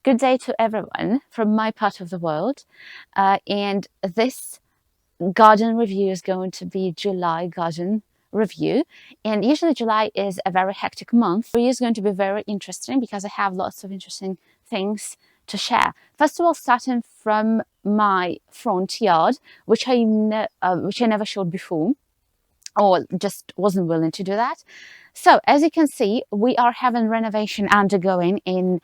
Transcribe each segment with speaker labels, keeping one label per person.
Speaker 1: Good day to everyone from my part of the world. And this garden review is going to be July garden review. And usually July is a very hectic month. It is going to be very interesting because I have lots of interesting things to share. First of all, starting from my front yard, which I never showed before, or just wasn't willing to do that. So as you can see, we are having renovation undergoing in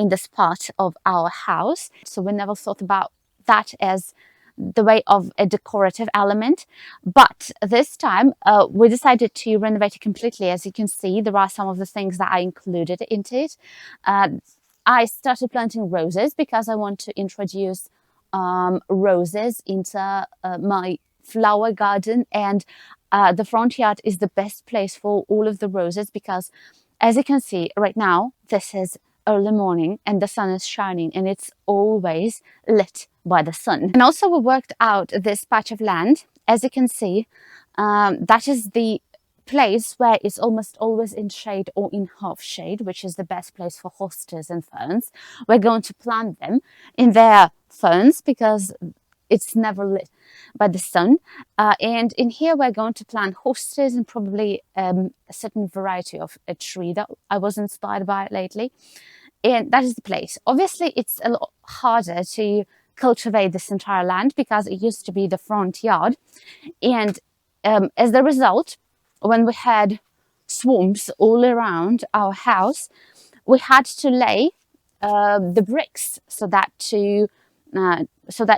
Speaker 1: this part of our house. So we never thought about that as the way of a decorative element. But this time we decided to renovate it completely. As you can see, there are some of the things that I included into it. I started planting roses because I want to introduce roses into my flower garden, and the front yard is the best place for all of the roses because, as you can see right now, this is early morning and the sun is shining and it's always lit by the sun. And also we worked out this patch of land. As you can see, that is the place where it's almost always in shade or in half shade, which is the best place for hostas and ferns. We're going to plant them in their ferns because it's never lit by the sun, and in here we're going to plant hostas and probably a certain variety of a tree that I was inspired by lately, and that is the place. Obviously it's a lot harder to cultivate this entire land because it used to be the front yard, and as the result, when we had swamps all around our house, we had to lay the bricks so that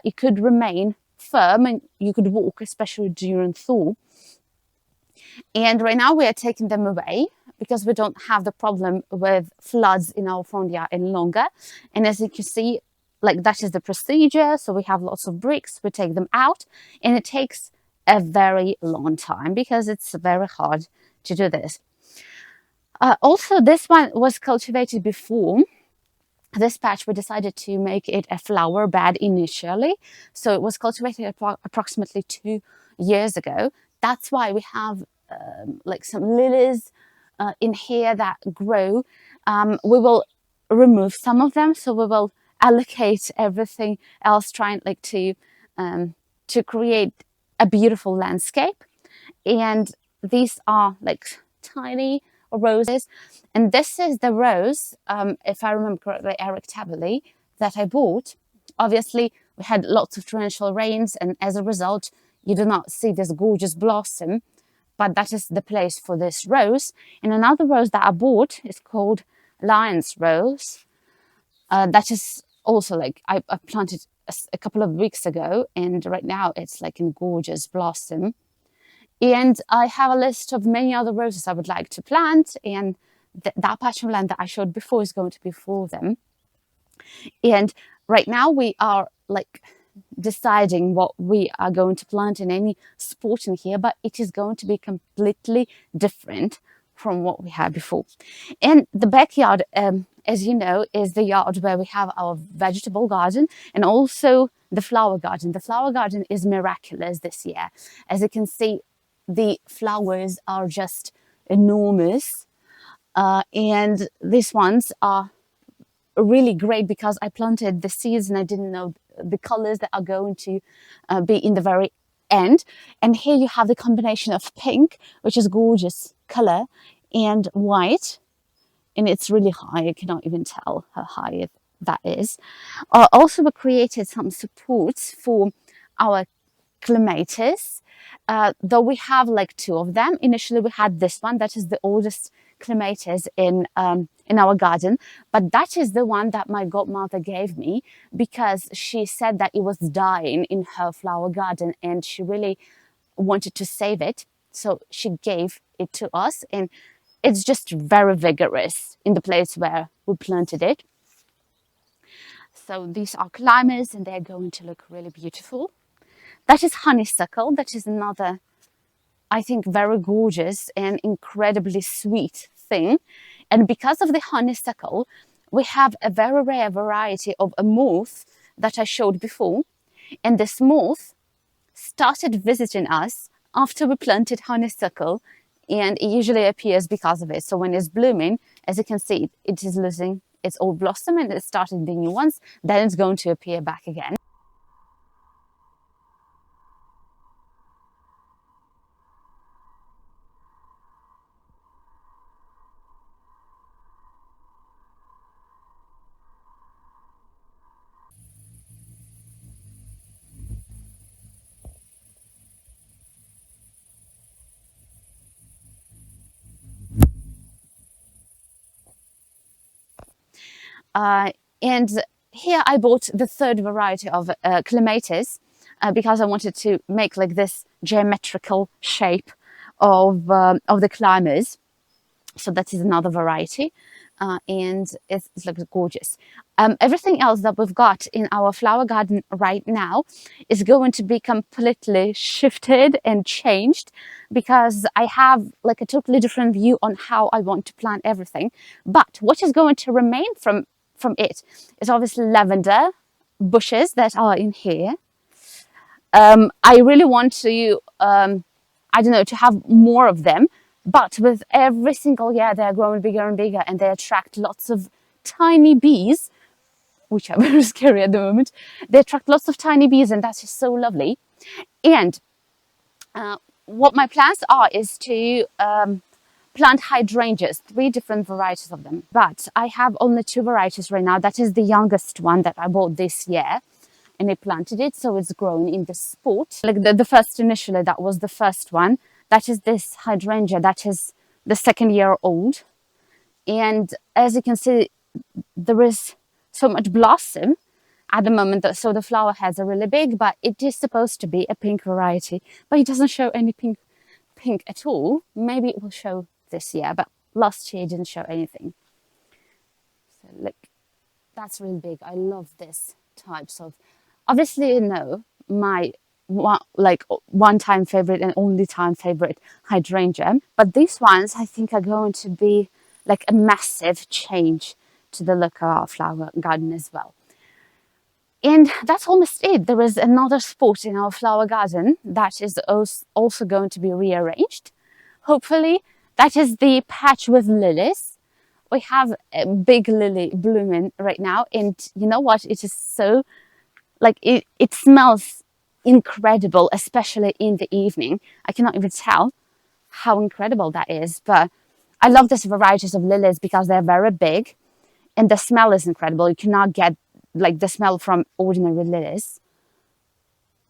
Speaker 1: it could remain firm and you could walk, especially during thaw. And right now we are taking them away because we don't have the problem with floods in our front yard any longer. And as you can see, like, that is the procedure. So we have lots of bricks, we take them out, and it takes a very long time because it's very hard to do this. Also, this one was cultivated before. This patch, we decided to make it a flower bed initially. So it was cultivated approximately 2 years ago. That's why we have like some lilies in here that grow. We will remove some of them, so we will allocate everything else, trying like to create a beautiful landscape. And these are like tiny roses, and this is the rose, if I remember correctly, Eric Taberley, that I bought. Obviously we had lots of torrential rains, and as a result you do not see this gorgeous blossom, but that is the place for this rose. And another rose that I bought is called Lion's Rose. That is also like I planted a couple of weeks ago, and right now it's like in gorgeous blossom. And I have a list of many other roses I would like to plant, and that patch of land that I showed before is going to be for them. And right now we are like deciding what we are going to plant in any spot in here, but it is going to be completely different from what we had before. And the backyard, as you know, is the yard where we have our vegetable garden and also the flower garden. The flower garden is miraculous this year. As you can see, the flowers are just enormous, and these ones are really great because I planted the seeds and I didn't know the colors that are going to be in the very end. And here you have the combination of pink, which is gorgeous color, and white, and it's really high. I cannot even tell how high that is. Also, we created some supports for our clematis, though we have like 2 of them. Initially we had this one, that is the oldest clematis in our garden, but that is the one that my godmother gave me because she said that it was dying in her flower garden and she really wanted to save it, so she gave it to us, and it's just very vigorous in the place where we planted it. So these are climbers and they're going to look really beautiful. That is honeysuckle. That is another, I think, very gorgeous and incredibly sweet thing. And because of the honeysuckle, we have a very rare variety of a moth that I showed before. And this moth started visiting us after we planted honeysuckle, and it usually appears because of it. So when it's blooming, as you can see, it is losing it's all blossom and it started the new ones, then it's going to appear back again. And here I bought the third variety of clematis because I wanted to make like this geometrical shape of the climbers. So that is another variety, and it's like gorgeous. Everything else that we've got in our flower garden right now is going to be completely shifted and changed because I have like a totally different view on how I want to plant everything. But what is going to remain from it is obviously lavender bushes that are in here. I really want to, I don't know, to have more of them. But with every single year, they're growing bigger and bigger, and they attract lots of tiny bees, which are very scary at the moment. They attract lots of tiny bees, and that's just so lovely. And what my plans are is to plant hydrangeas, 3 different varieties of them. But I have only 2 varieties right now. That is the youngest one that I bought this year. And I planted it, so it's grown in the spot. Like the first initially, that was the first one. That is this hydrangea, that is the 2nd year old. And as you can see, there is so much blossom at the moment, so the flower heads are really big, but it is supposed to be a pink variety, but it doesn't show any pink at all. Maybe it will show this year, but last year it didn't show anything. So look, that's really big. I love this types of, obviously, you know, my one-time favorite and only time favorite hydrangea, but these ones I think are going to be like a massive change to the look of our flower garden as well. And that's almost it. There is another spot in our flower garden that is also going to be rearranged. Hopefully, that is the patch with lilies. We have a big lily blooming right now, and you know what? It is so, like, it smells incredible, especially in the evening. I cannot even tell how incredible that is, but I love these varieties of lilies because they're very big and the smell is incredible. You cannot get like the smell from ordinary lilies,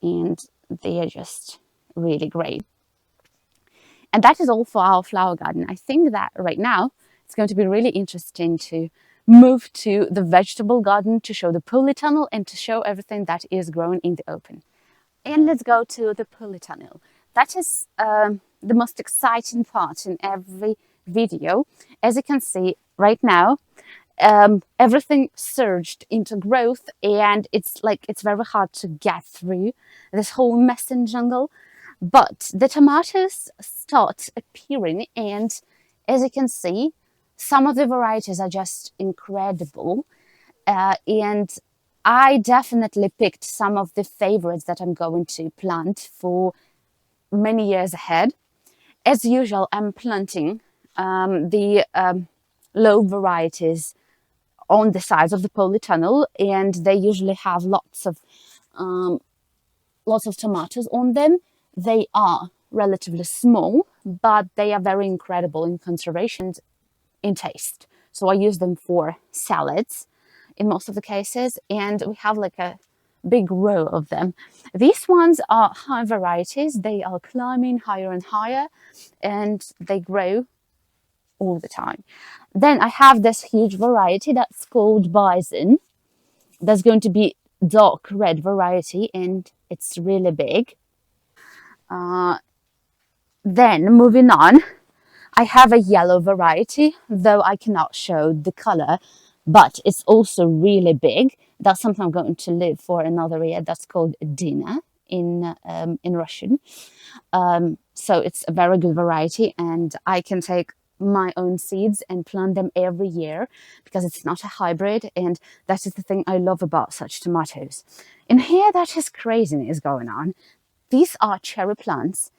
Speaker 1: and they are just really great. And that is all for our flower garden. I think that right now it's going to be really interesting to move to the vegetable garden to show the polytunnel and to show everything that is growing in the open. And let's go to the polytunnel. That is the most exciting part in every video. As you can see right now, everything surged into growth, and it's very hard to get through this whole mess and jungle. But the tomatoes start appearing, and as you can see, some of the varieties are just incredible. And I definitely picked some of the favorites that I'm going to plant for many years ahead. As usual, I'm planting the low varieties on the sides of the polytunnel, and they usually have lots of tomatoes on them. They are relatively small, but they are very incredible in conservation, in taste. So I use them for salads in most of the cases, and we have like a big row of them. These ones are high varieties. They are climbing higher and higher, and they grow all the time. Then I have this huge variety that's called bison. That's going to be dark red variety, and it's really big. Then moving on, I have a yellow variety, though I cannot show the color, but it's also really big. That's something I'm going to live for another year. That's called Dina in Russian. So it's a very good variety, and I can take my own seeds and plant them every year because it's not a hybrid, and that is the thing I love about such tomatoes. And here, that is craziness going on. These are cherry plants,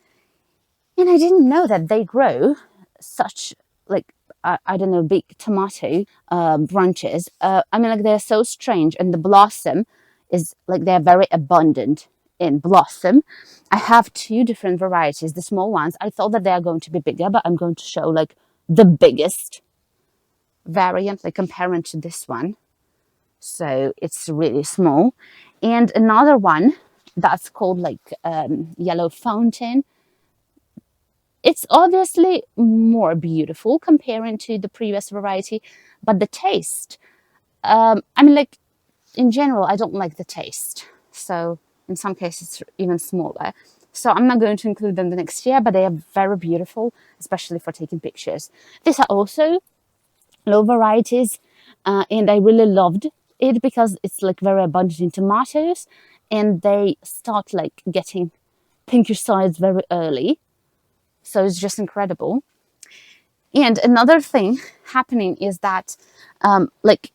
Speaker 1: and I didn't know that they grow such like I don't know, big tomato branches. I mean, like they're so strange, and the blossom is like they're very abundant in blossom. I have two different varieties. The small ones, I thought that they are going to be bigger, but I'm going to show like the biggest variant, like comparing to this one. So it's really small. And another one that's called like yellow fountain. It's obviously more beautiful comparing to the previous variety, but the taste, I mean, like in general, I don't like the taste. So in some cases, even smaller. So I'm not going to include them the next year, but they are very beautiful, especially for taking pictures. These are also low varieties, and I really loved it because it's like very abundant in tomatoes, and they start like getting pinkish sides very early. So it's just incredible. And another thing happening is that, like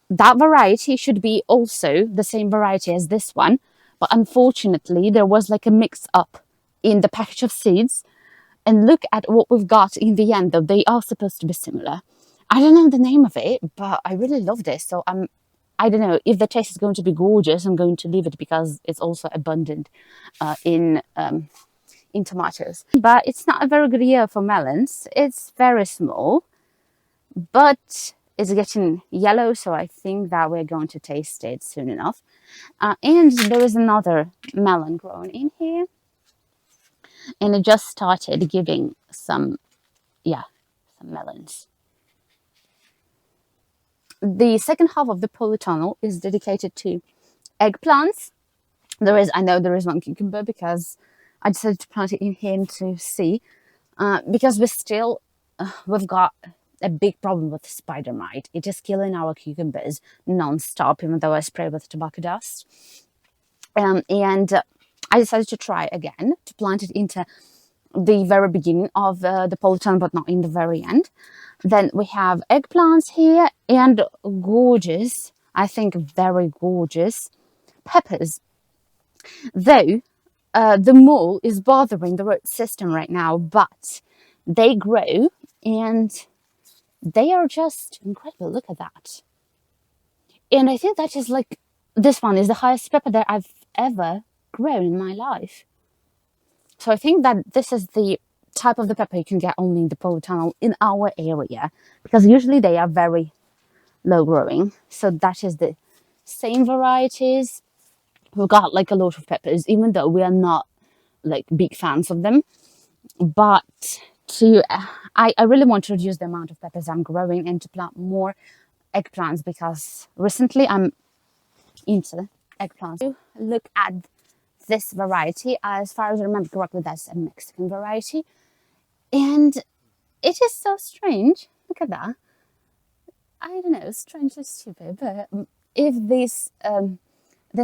Speaker 1: that variety should be also the same variety as this one, but unfortunately there was like a mix up in the package of seeds. And look at what we've got in the end, though they are supposed to be similar. I don't know the name of it, but I really love this. So I don't know if the taste is going to be gorgeous. I'm going to leave it because it's also abundant in tomatoes. But it's not a very good year for melons. It's very small, but it's getting yellow, so I think that we're going to taste it soon enough. And there is another melon growing in here, and it just started giving some melons. The second half of the polytunnel is dedicated to eggplants. I know there is one cucumber because I decided to plant it in here to see, because we've got a big problem with spider mite. It is killing our cucumbers non-stop, even though I spray with tobacco dust. And I decided to try again to plant it into the very beginning of the polytunnel, but not in the very end. Then we have eggplants here and gorgeous, I think very gorgeous peppers. Though the mole is bothering the root system right now, but they grow and they are just incredible. Look at that. And I think that is like, this one is the highest pepper that I've ever grown in my life. So I think that this is the type of the pepper you can get only in the polytunnel in our area, because usually they are very low growing. So that is the same varieties. We've got like a lot of peppers, even though we are not like big fans of them. But I really want to reduce the amount of peppers I'm growing and to plant more eggplants, because recently I'm into eggplants. Look at this variety. As far as I remember correctly, that's a Mexican variety. And it is so strange. Look at that. I don't know, strange or stupid, but if this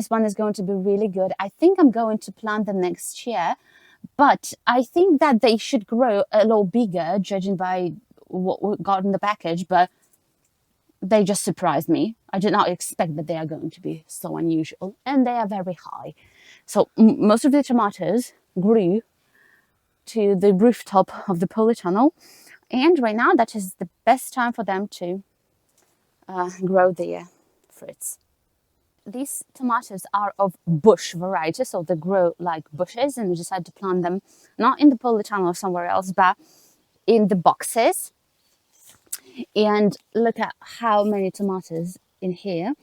Speaker 1: one is going to be really good, I think I'm going to plant them next year. But I think that they should grow a little bigger, judging by what we got in the package. But they just surprised me. I did not expect that they are going to be so unusual, and they are very high. So most of the tomatoes grew to the rooftop of the polytunnel, and right now that is the best time for them to grow their fruits. These tomatoes are of bush variety, so they grow like bushes, and we decided to plant them not in the polytunnel or somewhere else, but in the boxes. And look at how many tomatoes in here.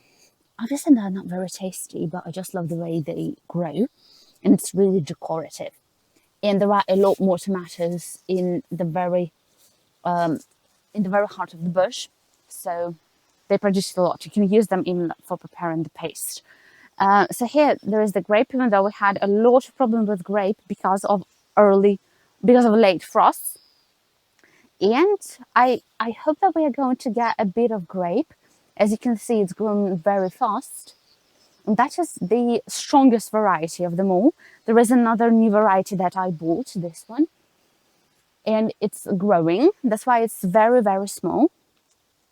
Speaker 1: Obviously they're not very tasty, but I just love the way they grow, and it's really decorative. And there are a lot more tomatoes in the very heart of the bush, so they produce a lot. You can use them even for preparing the paste. So here there is the grape, even though we had a lot of problems with grape because of late frosts. And I hope that we are going to get a bit of grape. As you can see, it's growing very fast. And that is the strongest variety of them all. There is another new variety that I bought, this one. And it's growing. That's why it's very, very small,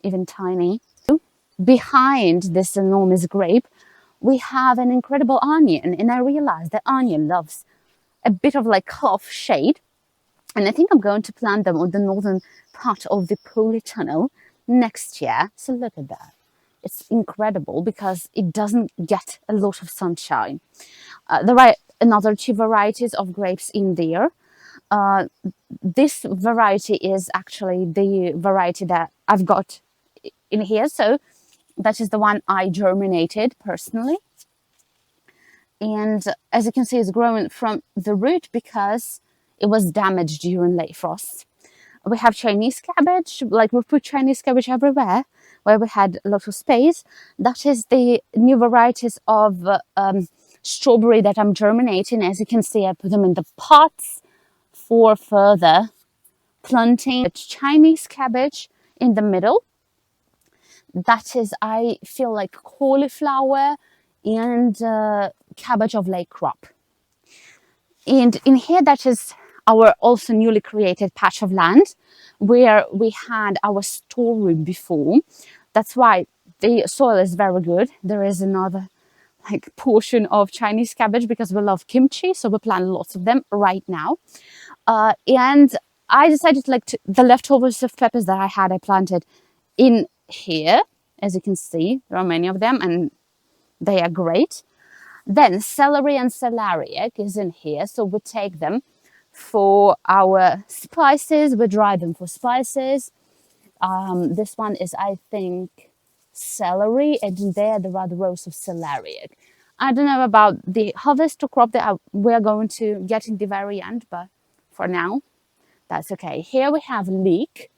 Speaker 1: even tiny. Behind this enormous grape, we have an incredible onion. And I realized that onion loves a bit of like half shade. And I think I'm going to plant them on the northern part of the polytunnel next year. So look at that. It's incredible because it doesn't get a lot of sunshine. There are another two varieties of grapes in there. Uh, this variety is actually the variety that I've got in here. So that is the one I germinated personally. And as you can see, it's growing from the root because it was damaged during late frost. We have Chinese cabbage, like we put Chinese cabbage everywhere where we had a lot of space. That is the new varieties of strawberry that I'm germinating. As you can see, I put them in the pots for further planting. It's Chinese cabbage in the middle. That is, I feel like cauliflower and cabbage of late crop. And in here, that is our also newly created patch of land where we had our storeroom before. That's why the soil is very good. There is another like portion of Chinese cabbage because we love kimchi, so we plant lots of them right now. And I decided the leftovers of peppers that I had, I planted in here. As you can see, there are many of them and they are great. Then celery and celeriac is in here. So we take them for our spices. We dry them for spices. This one is, I think, celery. And there are the rows of celeriac. I don't know about the harvest or crop that we're going to get in the very end, but for now, that's okay. Here we have leek.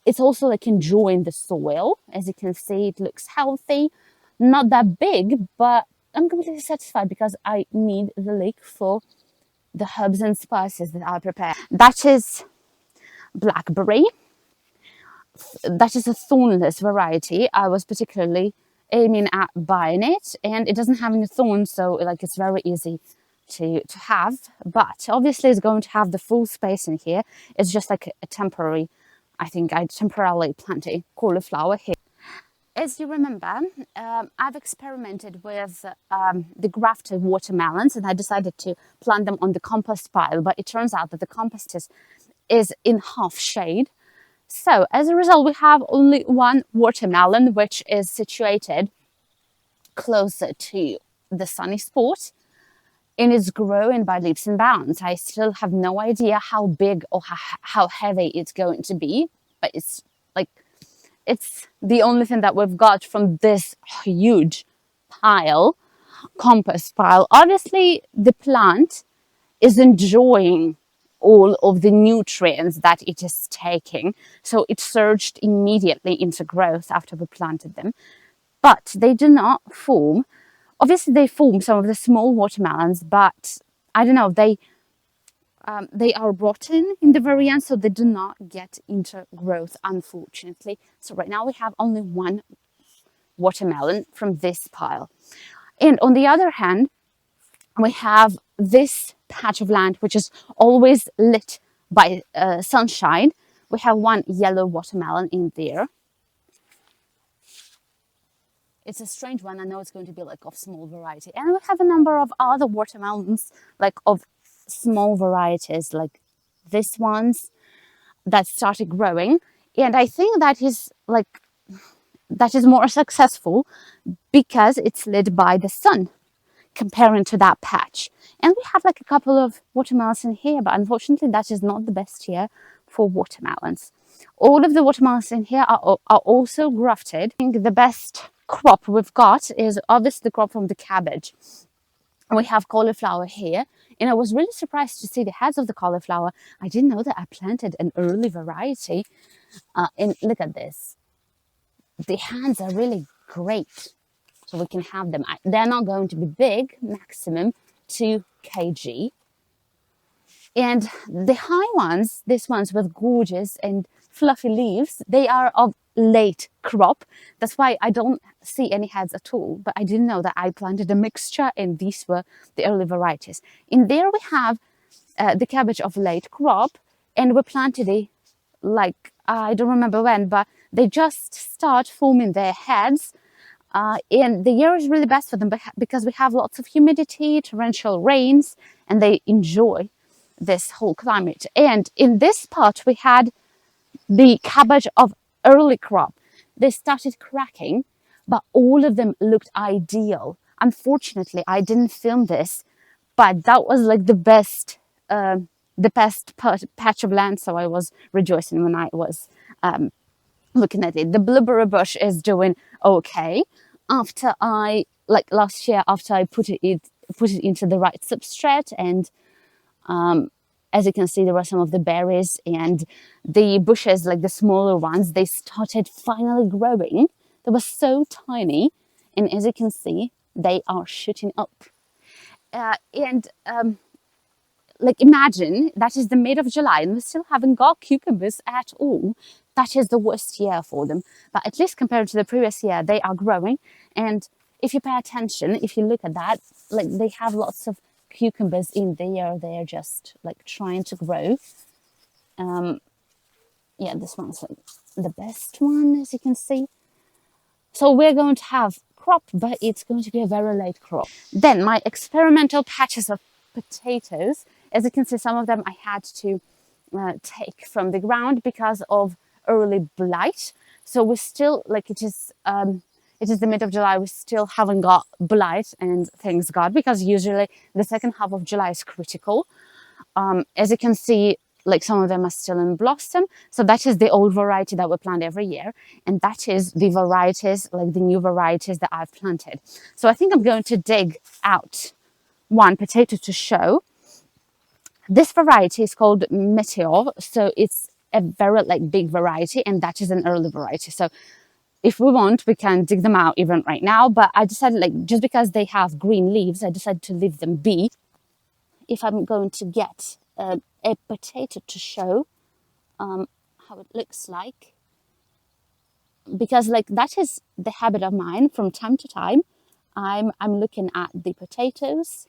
Speaker 1: It's also like enjoying the soil. As you can see, it looks healthy. Not that big, but I'm completely satisfied because I need the leek for the herbs and spices that I prepare. That is blackberry. That is a thornless variety. I was particularly aiming at buying it, and it doesn't have any thorns, so like it's very easy to have. But obviously, it's going to have the full space in here. It's just like a temporary. I think I temporarily planted cauliflower here. As you remember, I've experimented with the grafted watermelons and I decided to plant them on the compost pile, but it turns out that the compost is in half shade. So as a result, we have only one watermelon, which is situated closer to the sunny spot and it's growing by leaps and bounds. I still have no idea how big or how heavy it's going to be, but it's the only thing that we've got from this huge pile, compost pile. Obviously, the plant is enjoying all of the nutrients that it is taking. So it surged immediately into growth after we planted them. But they do not form. Obviously, they form some of the small watermelons, but I don't know, they are rotten in the very end, so they do not get into growth, unfortunately. So right now we have only one watermelon from this pile. And on the other hand, we have this patch of land which is always lit by sunshine. We have one yellow watermelon in there. It's a strange one. I know it's going to be like of small variety. And we have a number of other watermelons, like of small varieties, like this ones that started growing. And I think that is more successful because it's lit by the sun comparing to that patch. And we have like a couple of watermelons in here, but unfortunately that is not the best year for watermelons. All of the watermelons in here are also grafted. I think the best crop we've got is obviously the crop from the cabbage. We have cauliflower here, and I was really surprised to see the heads of the cauliflower. I didn't know that I planted an early variety. And look at this. The heads are really great. So we can have them. They're not going to be big, maximum 2 kg. And the high ones, these ones with gorgeous and fluffy leaves, they are of late crop. That's why I don't see any heads at all. But I didn't know that I planted a mixture and these were the early varieties. In there we have the cabbage of late crop, and we planted it like, I don't remember when, but they just start forming their heads. And the year is really best for them because we have lots of humidity, torrential rains, and they enjoy this whole climate. And in this part, we had the cabbage of early crop. They started cracking, but all of them looked ideal. Unfortunately, I didn't film this, but that was like the best patch of land. So I was rejoicing when I was looking at it. The blueberry bush is doing okay. After I, like last year, after I put it into the right substrate, and as you can see, there were some of the berries, and the bushes, like the smaller ones, they started finally growing. They were so tiny, and as you can see, they are shooting up. And like imagine that is the mid of July and we still haven't got cucumbers at all. That is the worst year for them. But at least compared to the previous year, they are growing. And if you pay attention, if you look at that, like they have lots of cucumbers in there. They're just like trying to grow. Yeah, this one's like the best one, as you can see. So we're going to have crop, but it's going to be a very late crop. Then my experimental patches of potatoes, as you can see, some of them I had to take from the ground because of early blight. So we still, like it is the mid of July, we still haven't got blight, and thanks God, because usually the second half of July is critical. As you can see, like some of them are still in blossom. So that is the old variety that we plant every year. And that is the varieties, like the new varieties that I've planted. So I think I'm going to dig out one potato to show. This variety is called Meteor. So it's a very like big variety, and that is an early variety. So if we want, we can dig them out even right now. But I decided, like, just because they have green leaves, I decided to leave them be. If I'm going to get a potato to show how it looks like, because like that is the habit of mine from time to time. I'm looking at the potatoes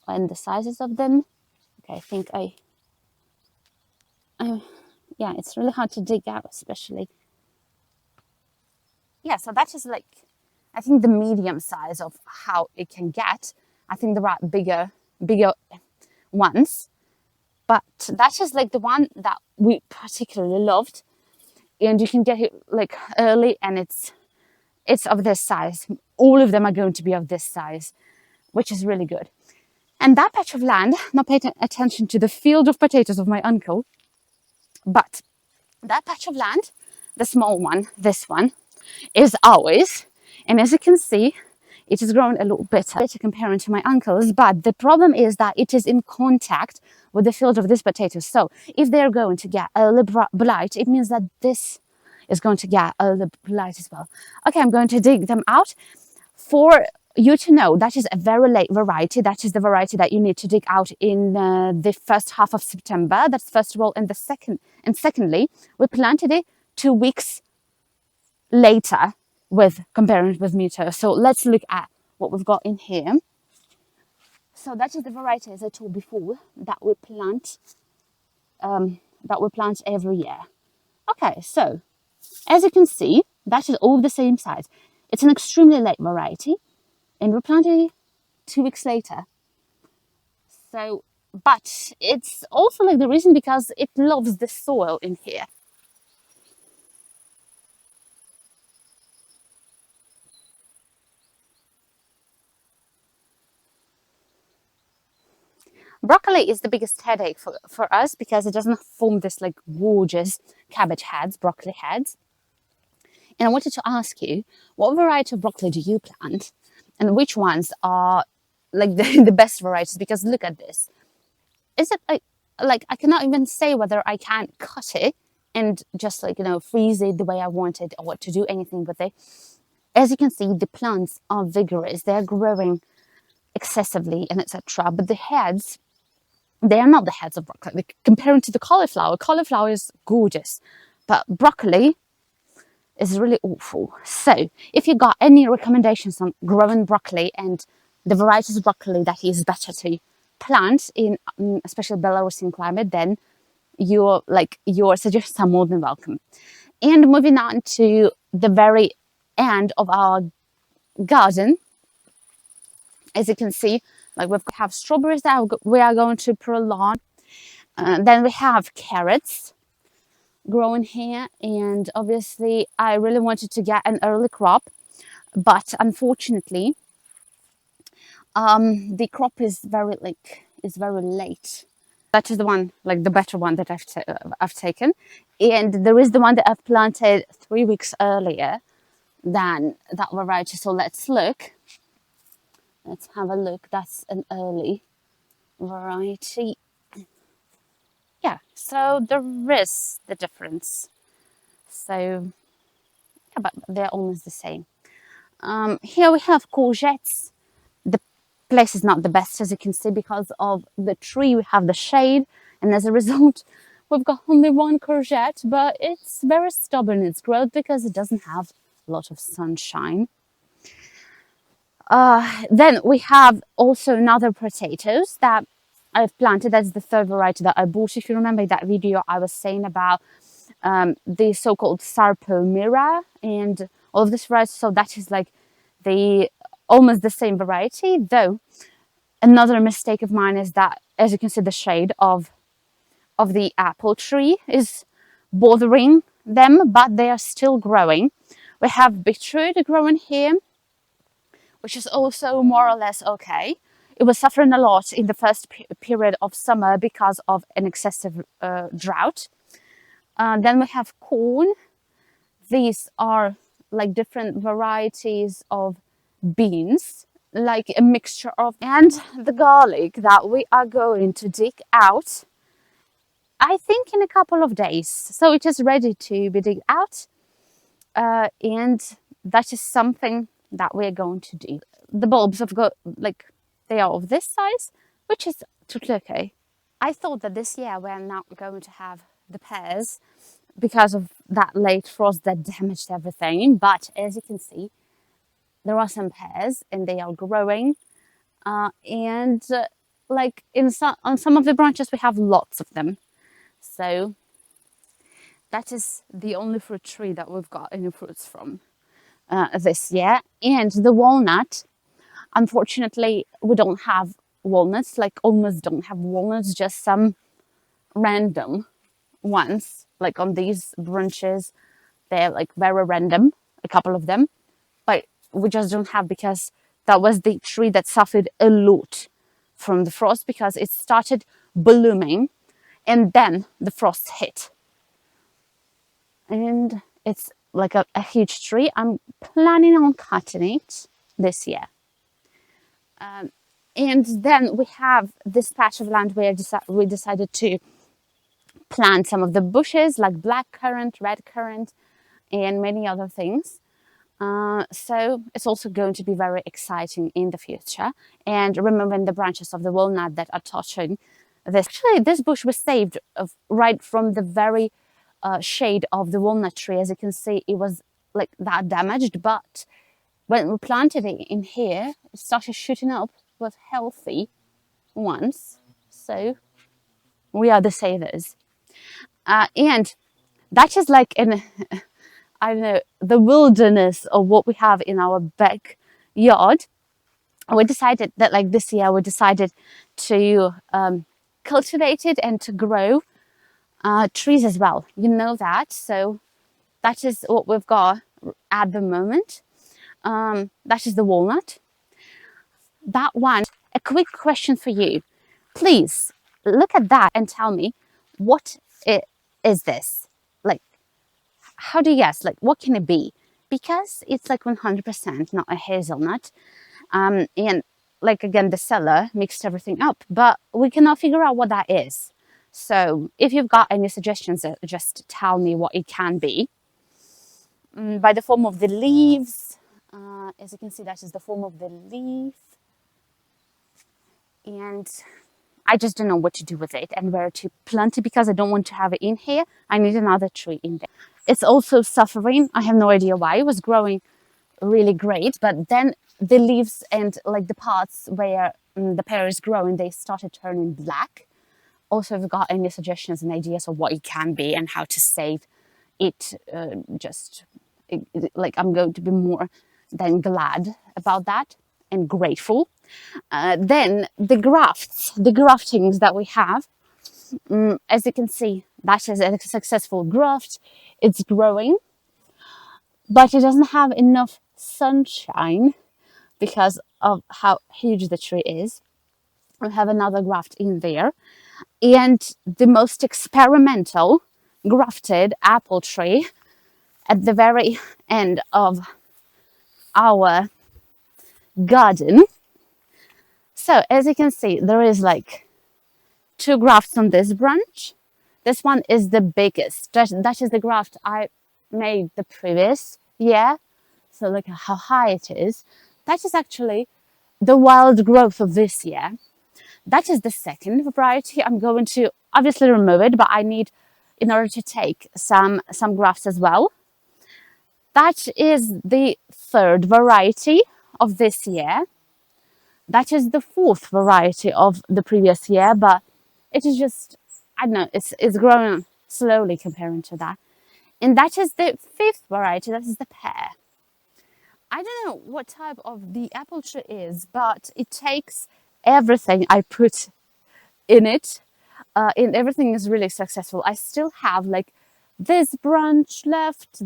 Speaker 1: and the sizes of them. Okay, I think yeah, it's really hard to dig out, especially. Yeah, so that is like, I think the medium size of how it can get. I think there are bigger ones, but that is like the one that we particularly loved. And you can get it like early, and it's of this size. All of them are going to be of this size, which is really good. And that patch of land, not paying attention to the field of potatoes of my uncle, but that patch of land, the small one, this one, is ours. And as you can see, it has grown a little bit better comparing to my uncle's, but the problem is that it is in contact with the field of this potato. So if they're going to get early blight, it means that this is going to get early blight as well. Okay, I'm going to dig them out. For you to know, that is a very late variety. That is the variety that you need to dig out in the first half of September. That's first of all. And secondly, we planted it 2 weeks later with comparing with Muto. So let's look at what we've got in here. So that is the variety, as I told before, that we plant every year. Okay, so as you can see, that is all the same size. It's an extremely late variety, and we planted it 2 weeks later. So, but it's also like the reason because it loves the soil in here. Broccoli is the biggest headache for us because it doesn't form this like gorgeous cabbage heads, broccoli heads. And I wanted to ask you, what variety of broccoli do you plant? And which ones are like the best varieties? Because look at this. Is it like I cannot even say whether I can cut it and just like, freeze it the way I want it or to do anything with it. As you can see, the plants are vigorous. They're growing excessively and etc. But the heads, they are not the heads of broccoli. Comparing to the cauliflower is gorgeous, but broccoli is really awful. So if you got any recommendations on growing broccoli and the varieties of broccoli that is better to plant in especially Belarusian climate, then your suggestions are more than welcome. And moving on to the very end of our garden, as you can see, like we have strawberries that we are going to prolong. Then we have carrots growing here, and obviously I really wanted to get an early crop, but unfortunately the crop is very late. That is the one, like the better one that I've taken, and there is the one that I've planted 3 weeks earlier than that variety. So let's have a look. That's an early variety. Yeah, so there is the difference. So yeah, but they're almost the same. Here we have courgettes. The place is not the best, as you can see, because of the tree. We have the shade, and as a result, we've got only one courgette, but it's very stubborn in its growth because it doesn't have a lot of sunshine. Then we have also another potatoes that I've planted. That's the third variety that I bought. If you remember that video, I was saying about the so-called Sarpomira and all of this variety. So that is like the almost the same variety, though another mistake of mine is that, as you can see, the shade of the apple tree is bothering them, but they are still growing. We have beetroot growing here, which is also more or less okay. It was suffering a lot in the first period of summer because of an excessive drought. Then we have corn. These are like different varieties of beans, like a mixture of, and the garlic that we are going to dig out, I think in a couple of days. So it is ready to be dig out, and that is something that we're going to do. The bulbs have got, like, they are of this size, which is totally okay. I thought that this year we're not going to have the pears because of that late frost that damaged everything, but as you can see, there are some pears and they are growing, and like on some of the branches we have lots of them. So that is the only fruit tree that we've got any fruits from this year. And the walnut, unfortunately, we don't have walnuts, like almost don't have walnuts, just some random ones, like on these branches. They're like very random, a couple of them, but we just don't have, because that was the tree that suffered a lot from the frost, because it started blooming and then the frost hit. And it's like a huge tree. I'm planning on cutting it this year. And then we have this patch of land where we decided to plant some of the bushes like black currant, red currant, and many other things. So it's also going to be very exciting in the future. And removing the branches of the walnut that are touching this. Actually, this bush was saved right from the very shade of the walnut tree. As you can see, it was like that damaged, but when we planted it in here, it started shooting up with healthy ones. So we are the savers. And that is like in, I don't know, the wilderness of what we have in our backyard. We decided that, like this year, we decided to cultivate it and to grow trees as well. You know that. So that is what we've got at the moment. That is the walnut. That one, a quick question for you. Please look at that and tell me, what is this? Like, how do you guess? Like, what can it be? Because it's like 100% not a hazelnut. And like, again, the seller mixed everything up, but we cannot figure out what that is. So if you've got any suggestions, just tell me what it can be. By the form of the leaves, as you can see, that is the form of the leaf. And I just don't know what to do with it and where to plant it, because I don't want to have it in here. I need another tree in there. It's also suffering. I have no idea why. It was growing really great, but then the leaves and like the parts where the pear is growing, they started turning black. Also, if you've got any suggestions and ideas of what it can be and how to save it, like, I'm going to be more than glad about that and grateful. Then the graftings that we have, As you can see, that is a successful graft. It's growing, but it doesn't have enough sunshine because of how huge the tree is. We have another graft in there, and the most experimental grafted apple tree at the very end of our garden. So as you can see, there is like two grafts on this branch. This one is the biggest. That is the graft I made the previous year. So look at how high it is. That is actually the wild growth of this year. That is the second variety. I'm going to obviously remove it, but I need, in order to take some grafts as well. That is the third variety of this year. That is the fourth variety of the previous year, but it is just, I don't know, it's growing slowly comparing to that. And that is the fifth variety, that is the pear. I don't know what type of the apple tree is, but it takes everything I put in it, and everything is really successful. I still have like this branch left,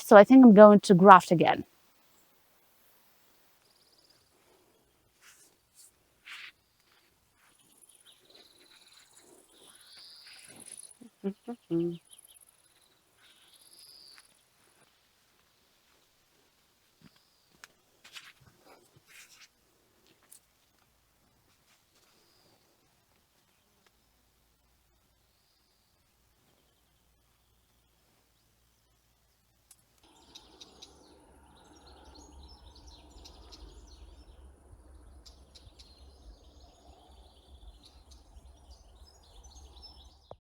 Speaker 1: so I think I'm going to graft again.